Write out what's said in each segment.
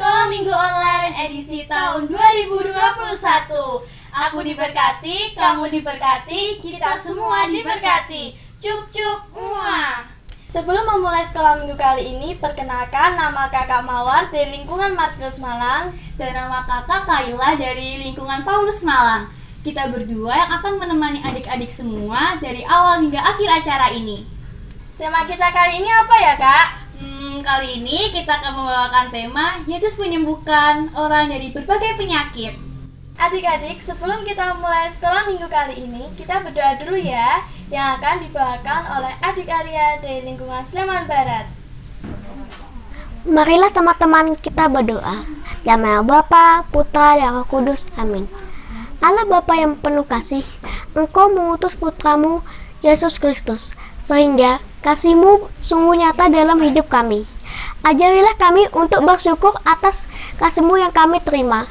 Sekolah Minggu Online edisi tahun 2021. Aku diberkati, kamu diberkati, kita semua diberkati. Cuk cuk muah. Sebelum memulai sekolah minggu kali ini, perkenalkan nama kakak Mawar dari lingkungan Martinus Malang dan nama kakak Kaila dari lingkungan Paulus Malang. Kita berdua yang akan menemani adik-adik semua dari awal hingga akhir acara ini. Tema kita kali ini apa ya, Kak? Kali ini kita akan membawakan tema Yesus menyembuhkan orang dari berbagai penyakit. Adik-adik, sebelum kita mulai sekolah minggu kali ini, kita berdoa dulu ya, yang akan dibawakan oleh adik Arya dari lingkungan Sleman Barat. Marilah teman-teman kita berdoa. Dalam nama Bapa, Putra, dan Roh Kudus. Amin. Allah Bapa yang penuh kasih, Engkau mengutus Putramu, Yesus Kristus, sehingga kasih-Mu sungguh nyata dalam hidup kami. Ajarilah kami untuk bersyukur atas kasih-Mu yang kami terima.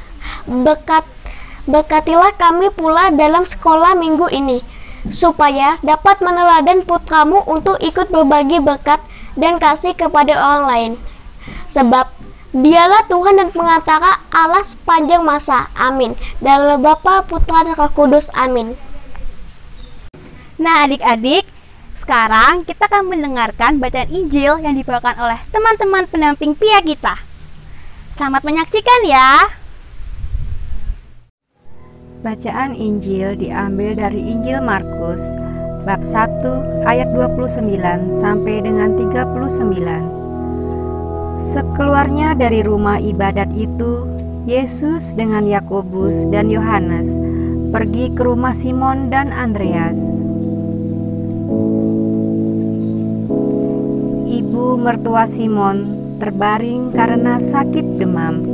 Berkatilah kami pula dalam sekolah minggu ini, supaya dapat meneladan Putramu untuk ikut berbagi berkat dan kasih kepada orang lain. Sebab Dialah Tuhan dan pengantara Allah sepanjang masa. Amin. Dalam Bapa, Putra, dan Roh Kudus. Amin. Nah adik-adik, sekarang kita akan mendengarkan bacaan Injil yang dibawakan oleh teman-teman pendamping Pia kita. Selamat menyaksikan ya. Bacaan Injil diambil dari Injil Markus bab 1 ayat 29 sampai dengan 39. Sekeluarnya dari rumah ibadat itu, Yesus dengan Yakobus dan Yohanes pergi ke rumah Simon dan Andreas. Ibu mertua Simon terbaring karena sakit demam.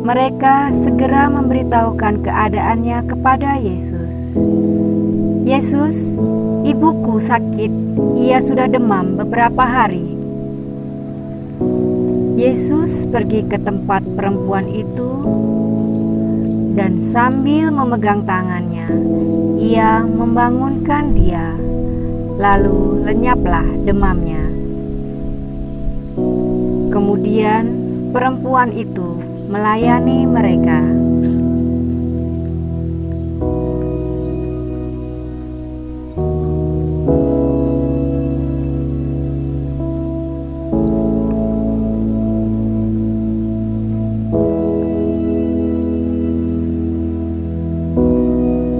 Mereka segera memberitahukan keadaannya kepada Yesus. Yesus, ibuku sakit, ia sudah demam beberapa hari. Yesus pergi ke tempat perempuan itu dan sambil memegang tangannya, ia membangunkan dia, lalu lenyaplah demamnya. Kemudian perempuan itu melayani mereka.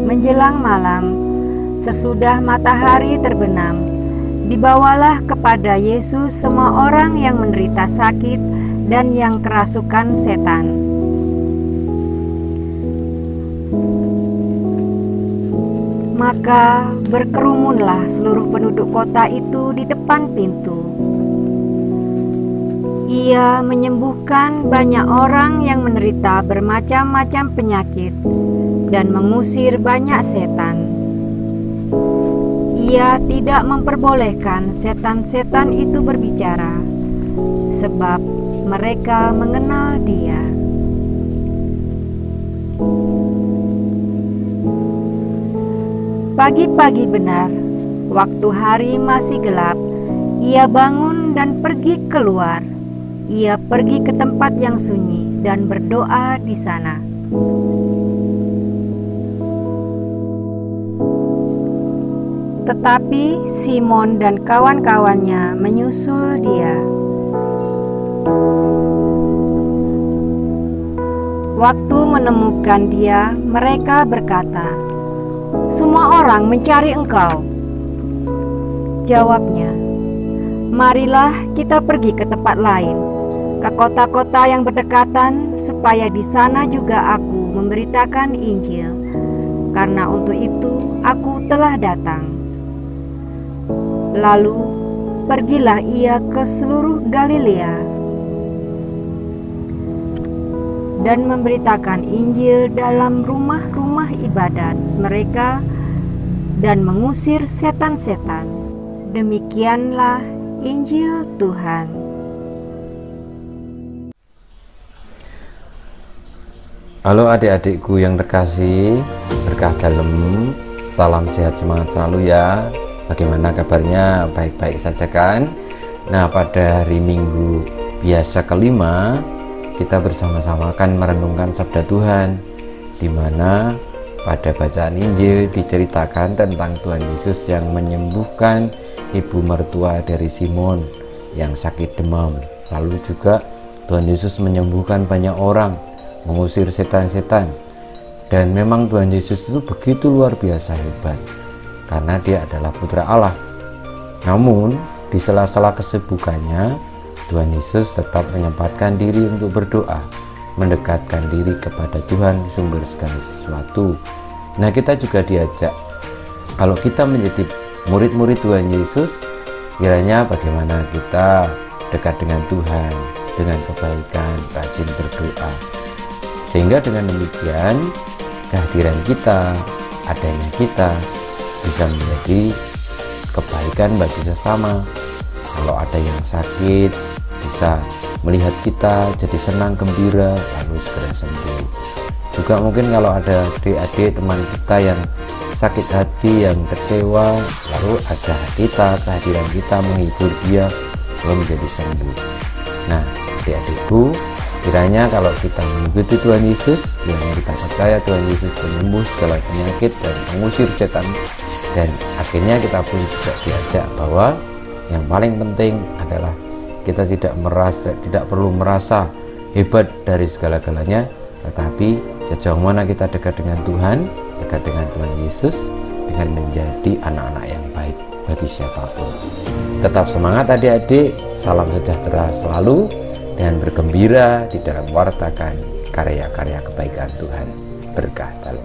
Menjelang malam, sesudah matahari terbenam, dibawalah kepada Yesus semua orang yang menderita sakit dan yang kerasukan setan. Maka berkerumunlah seluruh penduduk kota itu di depan pintu. Ia menyembuhkan banyak orang yang menderita bermacam-macam penyakit dan mengusir banyak setan. Ia tidak memperbolehkan setan-setan itu berbicara, sebab mereka mengenal Dia. Pagi-pagi benar, waktu hari masih gelap, ia bangun dan pergi keluar. Ia pergi ke tempat yang sunyi dan berdoa di sana. Tetapi Simon dan kawan-kawannya menyusul dia. Waktu menemukan dia, mereka berkata, "Semua orang mencari engkau." Jawabnya, "Marilah kita pergi ke tempat lain, ke kota-kota yang berdekatan, supaya di sana juga aku memberitakan Injil, karena untuk itu aku telah datang." Lalu pergilah ia ke seluruh Galilea dan memberitakan Injil dalam rumah-rumah ibadat mereka dan mengusir setan-setan. Demikianlah Injil Tuhan. Halo adik-adikku yang terkasih, berkah dalam, salam sehat semangat selalu ya. Bagaimana kabarnya? Baik-baik saja kan? Nah, pada hari Minggu biasa kelima kita bersama-sama akan merenungkan sabda Tuhan, di mana pada bacaan Injil diceritakan tentang Tuhan Yesus yang menyembuhkan ibu mertua dari Simon yang sakit demam. Lalu juga Tuhan Yesus menyembuhkan banyak orang, mengusir setan-setan. Dan memang Tuhan Yesus itu begitu luar biasa hebat, karena dia adalah putra Allah. Namun di sela-sela kesibukannya, Tuhan Yesus tetap menyempatkan diri untuk berdoa, mendekatkan diri kepada Tuhan sumber segala sesuatu. Nah, kita juga diajak, kalau kita menjadi murid-murid Tuhan Yesus, kiranya bagaimana kita dekat dengan Tuhan, dengan kebaikan, rajin berdoa. Sehingga dengan demikian, kehadiran kita, adanya kita, bisa menjadi kebaikan bagi sesama. Kalau ada yang sakit, bisa melihat kita jadi senang, gembira, lalu segera sembuh. Juga mungkin kalau ada adik-adik teman kita yang sakit hati, yang kecewa, lalu ada kita, kehadiran kita menghibur dia, lalu menjadi sembuh. Nah, adik-adikku, kiranya kalau kita mengikuti Tuhan Yesus, kiranya kita percaya Tuhan Yesus penyembuh segala penyakit dan mengusir setan. Dan akhirnya kita pun juga diajak bahwa yang paling penting adalah kita tidak perlu merasa hebat dari segala-galanya, tetapi sejauh mana kita dekat dengan Tuhan, dekat dengan Tuhan Yesus, dengan menjadi anak-anak yang baik bagi siapapun. Tetap semangat adik-adik, salam sejahtera selalu, dan bergembira di dalam mewartakan karya-karya kebaikan Tuhan. Berkah dalam.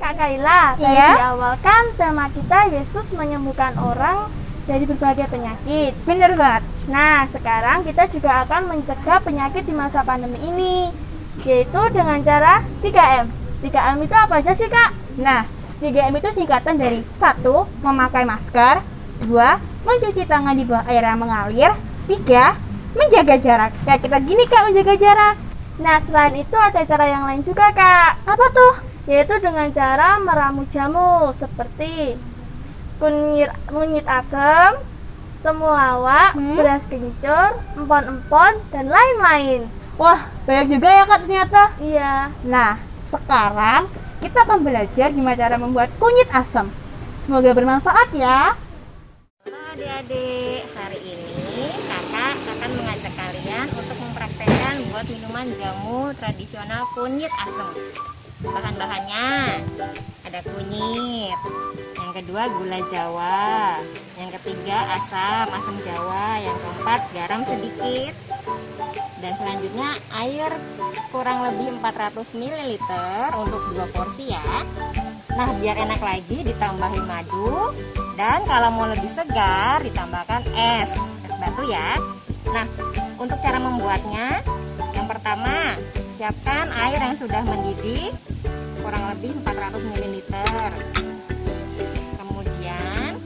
Kak Kaila, tadi Iya? di awal kan tema kita Yesus menyembuhkan orang dari berbagai penyakit. Bener banget. Nah, sekarang kita juga akan mencegah penyakit di masa pandemi ini, yaitu dengan cara 3M. 3M itu apa aja sih, Kak? Nah, 3M itu singkatan dari 1. Memakai masker, 2. Mencuci tangan di bawah air yang mengalir, 3. Menjaga jarak. Kayak kita gini, Kak, menjaga jarak. Nah, selain itu ada cara yang lain juga, Kak. Apa tuh? Yaitu dengan cara meramu jamu seperti kunyit asem, temulawak, beras kencur, empon-empon, dan lain-lain. Wah, banyak juga ya, Kak, ternyata. Iya. Nah, sekarang kita akan belajar gimana cara membuat kunyit asam. Semoga bermanfaat ya. Halo adik-adik, hari ini kakak akan mengajak kalian untuk mempraktekkan buat minuman jamu tradisional kunyit asam. Bahan-bahannya ada kunyit, yang kedua gula jawa, yang ketiga asam jawa, yang keempat garam sedikit, dan selanjutnya air kurang lebih 400 ml untuk 2 porsi ya. Nah, biar enak lagi ditambahin madu, dan kalau mau lebih segar ditambahkan es batu ya. Nah, untuk cara membuatnya, yang pertama siapkan air yang sudah mendidih kurang lebih 400 ml. Kemudian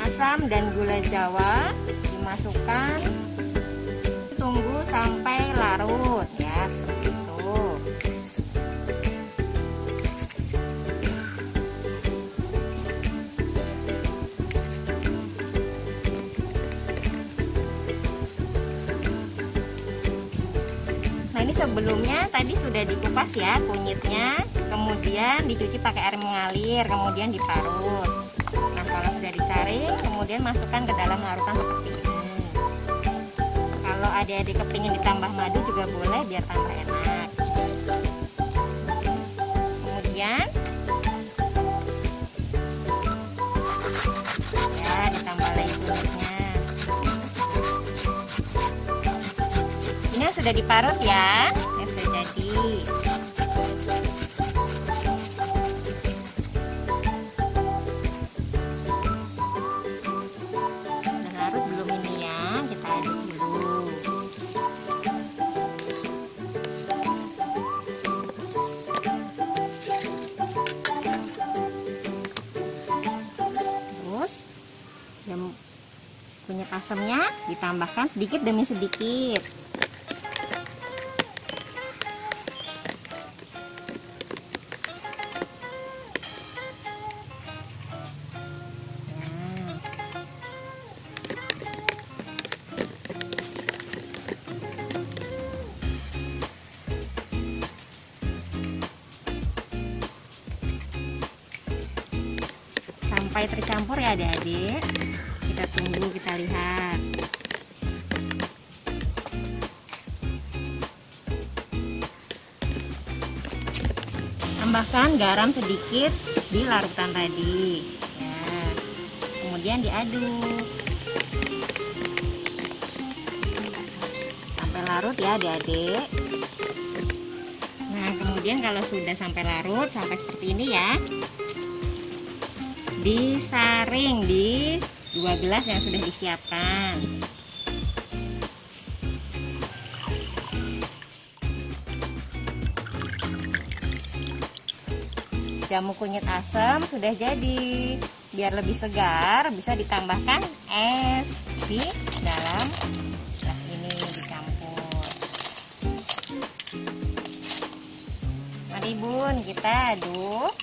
asam dan gula jawa dimasukkan, tunggu sampai larut ya, seperti itu. Nah, ini sebelumnya tadi sudah dikupas ya kunyitnya, kemudian dicuci pakai air mengalir, kemudian diparut. Nah, kalau sudah disaring, kemudian masukkan ke dalam larutan seperti ini. Kalau adik-adik kepingin ditambah madu juga boleh biar tambah enak. Kemudian ya ditambah lagi kunyitnya. Ini yang sudah diparut ya, yang sudah jadi. Udah larut belum ini ya, kita aduk dulu. Terus yang kunyit asamnya ditambahkan sedikit demi sedikit. sampai tercampur ya adik-adik. Kita tunggu, kita lihat. Tambahkan garam sedikit di larutan tadi ya. Kemudian diaduk sampai larut ya adik-adik. Nah, kemudian kalau sudah sampai larut, sampai seperti ini ya, disaring di 2 gelas yang sudah disiapkan. Jamu kunyit asam sudah jadi. Biar lebih segar, bisa ditambahkan es di dalam gelas ini, dicampur. Mari bun, kita aduk.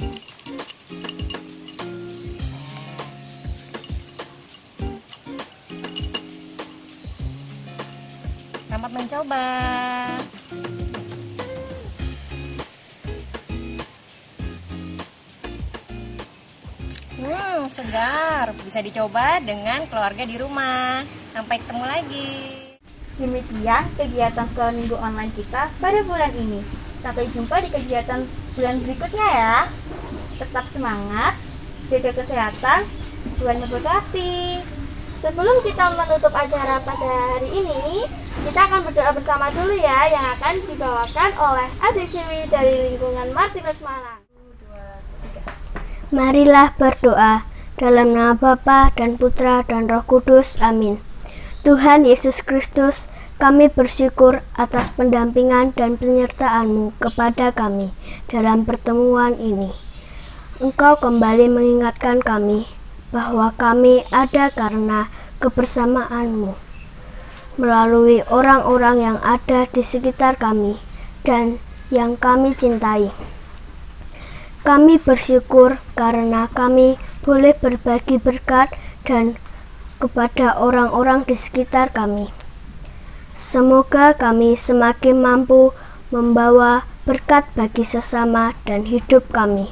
Selamat mencoba. Segar, bisa dicoba dengan keluarga di rumah. Sampai ketemu lagi. Demikian kegiatan sekolah minggu online kita pada bulan ini. Sampai jumpa di kegiatan bulan berikutnya ya. Tetap semangat, jaga kesehatan, Tuhan memberkati. Sebelum kita menutup acara pada hari ini, kita akan berdoa bersama dulu ya, yang akan dibawakan oleh Adik Siwi dari lingkungan Martinus Malang. Marilah berdoa. Dalam nama Bapa dan Putra dan Roh Kudus. Amin. Tuhan Yesus Kristus, kami bersyukur atas pendampingan dan penyertaan-Mu kepada kami dalam pertemuan ini. Engkau kembali mengingatkan kami bahwa kami ada karena kebersamaan-Mu melalui orang-orang yang ada di sekitar kami dan yang kami cintai. Kami bersyukur karena kami boleh berbagi berkat dan kepada orang-orang di sekitar kami. Semoga kami semakin mampu membawa berkat bagi sesama dan hidup kami.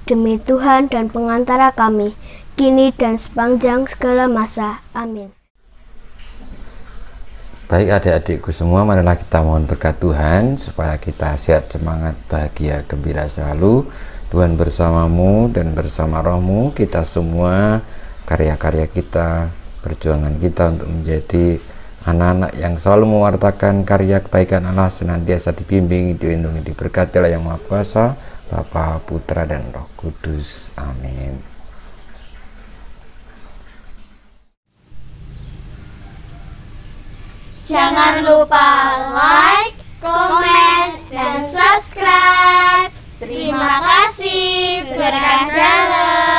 Demi Tuhan dan pengantara kami, kini dan sepanjang segala masa. Amin. Baik adik-adikku semua, marilah kita mohon berkat Tuhan supaya kita sehat, semangat, bahagia, gembira selalu. Tuhan bersamamu dan bersama rohmu, kita semua, karya-karya kita, perjuangan kita untuk menjadi anak-anak yang selalu mewartakan karya kebaikan Allah, senantiasa dibimbing, dilindungi, diberkati oleh Yang Maha Kuasa, Bapa, Putra, dan Roh Kudus. Amin. Jangan lupa like, komen, dan subscribe. Terima kasih. Berkah dalam.